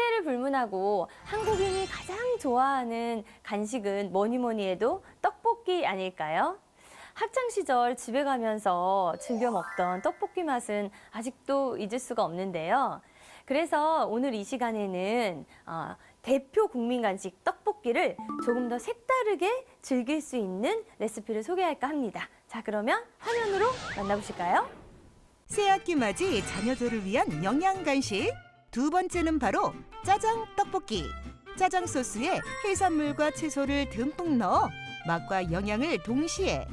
세계를 불문하고 한국인이 가장 좋아하는 간식은 뭐니 뭐니 해도 떡볶이 아닐까요? 학창 시절 집에 가면서 즐겨 먹던 떡볶이 맛은 아직도 잊을 수가 없는데요. 그래서 오늘 이 시간에는 대표 국민 간식 떡볶이를 조금 더 색다르게 즐길 수 있는 레시피를 소개할까 합니다. 자, 그러면 화면으로 만나보실까요? 새학기 맞이 자녀들을 위한 영양 간식. 두 번째는 바로 짜장 떡볶이. 짜장 소스에 해산물과 채소를 듬뿍 넣어 맛과 영양을 동시에.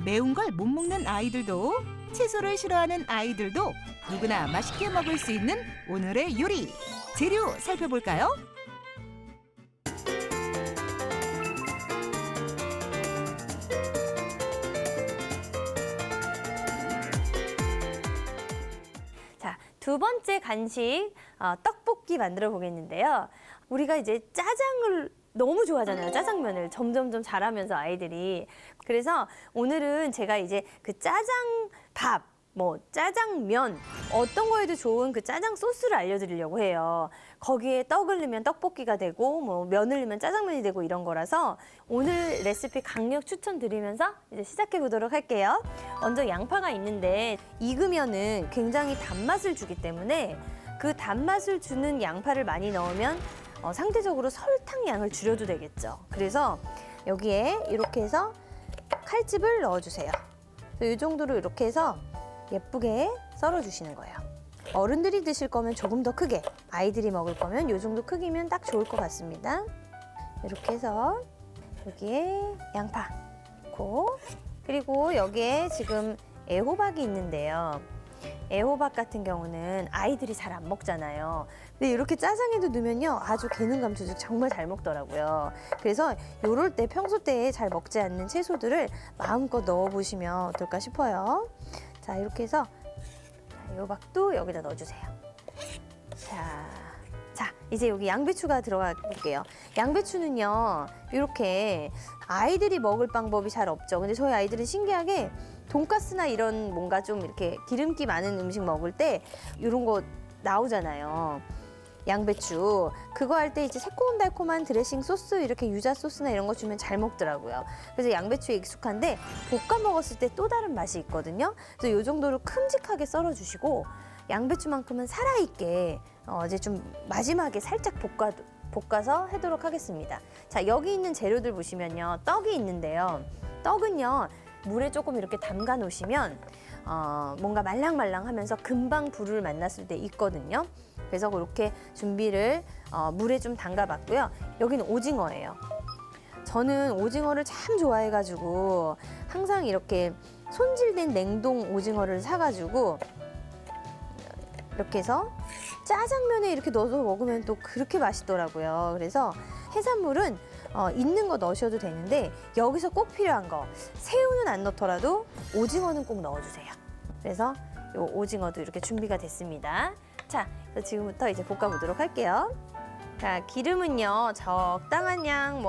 매운 걸 못 먹는 아이들도 채소를 싫어하는 아이들도 누구나 맛있게 먹을 수 있는 오늘의 요리. 재료 살펴볼까요? 자, 두 번째 간식 떡볶이 만들어 보겠는데요. 우리가 이제 짜장을 너무 좋아하잖아요. 짜장면을 점점점 잘하면서 아이들이. 그래서 오늘은 제가 이제 그 짜장밥, 짜장면 어떤 거에도 좋은 그 짜장 소스를 알려드리려고 해요. 거기에 떡을 넣으면 떡볶이가 되고 면을 넣으면 짜장면이 되고 이런 거라서 오늘 레시피 강력 추천드리면서 이제 시작해 보도록 할게요. 먼저 양파가 있는데 익으면은 굉장히 단맛을 주기 때문에 그 단맛을 주는 양파를 많이 넣으면 상대적으로 설탕 양을 줄여도 되겠죠. 그래서 여기에 이렇게 해서 칼집을 넣어주세요. 이 정도로 이렇게 해서 예쁘게 썰어주시는 거예요. 어른들이 드실 거면 조금 더 크게, 아이들이 먹을 거면 이 정도 크기면 딱 좋을 것 같습니다. 이렇게 해서 여기에 양파 넣고, 그리고 여기에 지금 애호박이 있는데요. 애호박 같은 경우는 아이들이 잘 안 먹잖아요. 근데 이렇게 짜장에도 넣으면요, 아주 개능 감초죽 정말 잘 먹더라고요. 그래서 이럴 때 평소 때에 잘 먹지 않는 채소들을 마음껏 넣어보시면 어떨까 싶어요. 자, 이렇게 해서 애호박도 여기다 넣어주세요. 자, 이제 여기 양배추가 들어가 볼게요. 양배추는요, 이렇게 아이들이 먹을 방법이 잘 없죠. 근데 저희 아이들은 신기하게 돈가스나 이런 뭔가 좀 이렇게 기름기 많은 음식 먹을 때 이런 거 나오잖아요. 양배추. 그거 할 때 이제 새콤달콤한 드레싱 소스, 이렇게 유자 소스나 이런 거 주면 잘 먹더라고요. 그래서 양배추에 익숙한데 볶아 먹었을 때 또 다른 맛이 있거든요. 그래서 이 정도로 큼직하게 썰어주시고 양배추만큼은 살아있게 이제 좀 마지막에 살짝 볶아서 하도록 하겠습니다. 자, 여기 있는 재료들 보시면요, 떡이 있는데요. 떡은요, 물에 조금 이렇게 담가 놓으시면 뭔가 말랑말랑하면서 금방 불을 만났을 때 있거든요. 그래서 그렇게 준비를 물에 좀 담가봤고요. 여기는 오징어예요. 저는 오징어를 참 좋아해가지고 항상 이렇게 손질된 냉동 오징어를 사가지고 이렇게 해서 짜장면에 이렇게 넣어서 먹으면 또 그렇게 맛있더라고요. 그래서 해산물은 있는 거 넣으셔도 되는데 여기서 꼭 필요한 거, 새우는 안 넣더라도 오징어는 꼭 넣어주세요. 그래서 이 오징어도 이렇게 준비가 됐습니다. 자, 그래서 지금부터 이제 볶아보도록 할게요. 자, 기름은요, 적당한 양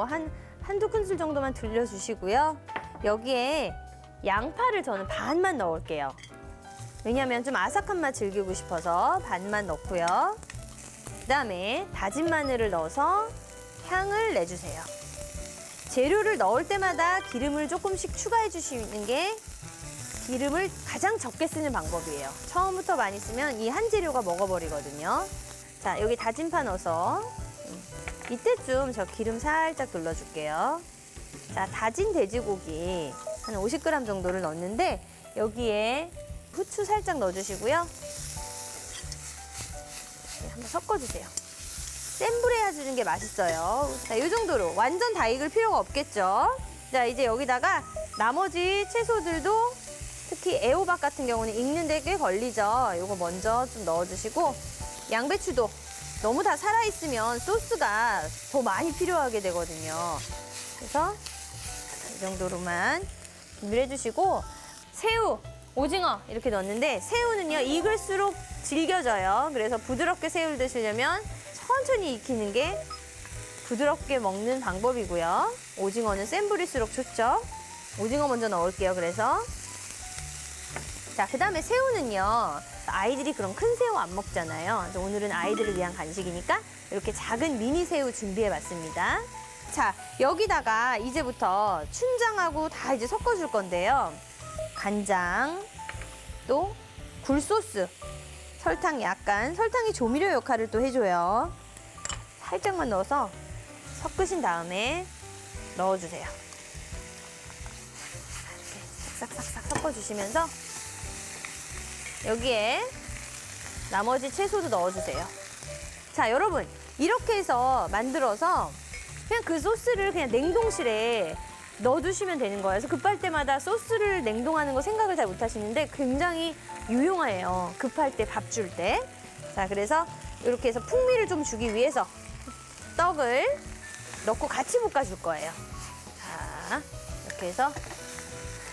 한두 큰술 정도만 둘러주시고요. 여기에 양파를 저는 반만 넣을게요. 왜냐하면 좀 아삭한 맛 즐기고 싶어서 반만 넣고요. 그다음에 다진 마늘을 넣어서 향을 내주세요. 재료를 넣을 때마다 기름을 조금씩 추가해 주시는 게 기름을 가장 적게 쓰는 방법이에요. 처음부터 많이 쓰면 이 한 재료가 먹어버리거든요. 자, 여기 다진 파 넣어서 이때쯤 저 기름 살짝 둘러줄게요. 자, 다진 돼지고기 한 50g 정도를 넣었는데 여기에 후추 살짝 넣어주시고요. 한번 섞어주세요. 센 불에 해주는 게 맛있어요. 자, 이 정도로 완전 다 익을 필요가 없겠죠. 자, 이제 여기다가 나머지 채소들도 특히 애호박 같은 경우는 익는데 꽤 걸리죠. 이거 먼저 좀 넣어주시고 양배추도 너무 다 살아있으면 소스가 더 많이 필요하게 되거든요. 그래서 이 정도로만 준비를 해주시고 새우, 오징어 이렇게 넣었는데 새우는요, 익을수록 질겨져요. 그래서 부드럽게 새우를 드시려면 천천히 익히는 게 부드럽게 먹는 방법이고요. 오징어는 센 불일수록 좋죠. 오징어 먼저 넣을게요. 그래서 자, 그다음에 새우는요. 아이들이 그런 큰 새우 안 먹잖아요. 그래서 오늘은 아이들을 위한 간식이니까 이렇게 작은 미니 새우 준비해봤습니다. 자, 여기다가 이제부터 춘장하고 다 이제 섞어줄 건데요. 간장, 또 굴소스, 설탕 약간, 설탕이 조미료 역할을 또 해줘요. 살짝만 넣어서 섞으신 다음에 넣어주세요. 이렇게 싹싹싹 섞어주시면서 여기에 나머지 채소도 넣어주세요. 자, 여러분 이렇게 해서 만들어서 그냥 그 소스를 그냥 냉동실에 넣어두시면 되는 거예요. 그래서 급할 때마다 소스를 냉동하는 거 생각을 잘 못하시는데 굉장히 유용해요. 급할 때, 밥 줄 때. 자, 그래서 이렇게 해서 풍미를 좀 주기 위해서 떡을 넣고 같이 볶아줄 거예요. 자, 이렇게 해서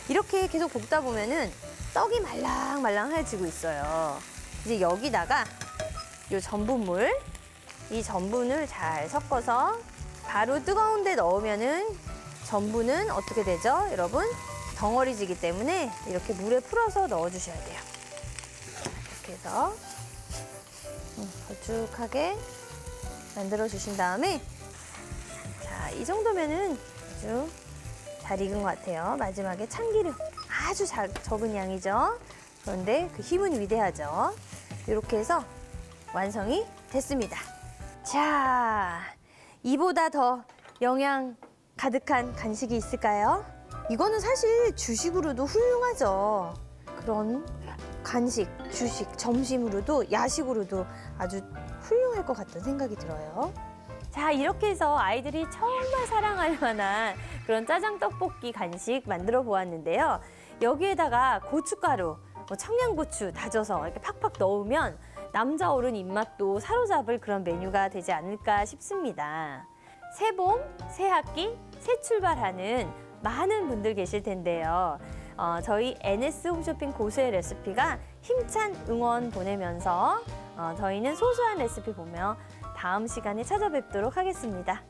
이렇게 계속 볶다 보면은 떡이 말랑말랑해지고 있어요. 이제 여기다가 이 전분물, 이 전분을 잘 섞어서 바로 뜨거운 데 넣으면은 전분은 어떻게 되죠, 여러분? 덩어리지기 때문에 이렇게 물에 풀어서 넣어주셔야 돼요. 이렇게 해서 걸쭉하게 만들어주신 다음에 자, 이 정도면은 아주 잘 익은 것 같아요. 마지막에 참기름 아주 적은 양이죠. 그런데 그 힘은 위대하죠. 이렇게 해서 완성이 됐습니다. 자, 이보다 더 영양 가득한 간식이 있을까요? 이거는 사실 주식으로도 훌륭하죠. 그런 간식, 주식, 점심으로도 야식으로도 아주 훌륭할 것 같다는 생각이 들어요. 자, 이렇게 해서 아이들이 정말 사랑할 만한 그런 짜장 떡볶이 간식 만들어 보았는데요. 여기에다가 고춧가루, 청양고추 다져서 이렇게 팍팍 넣으면 남자 어른 입맛도 사로잡을 그런 메뉴가 되지 않을까 싶습니다. 새 봄, 새 학기, 새 출발하는 많은 분들 계실 텐데요. 저희 NS 홈쇼핑 고수의 레시피가 힘찬 응원 보내면서 저희는 소소한 레시피 보며 다음 시간에 찾아뵙도록 하겠습니다.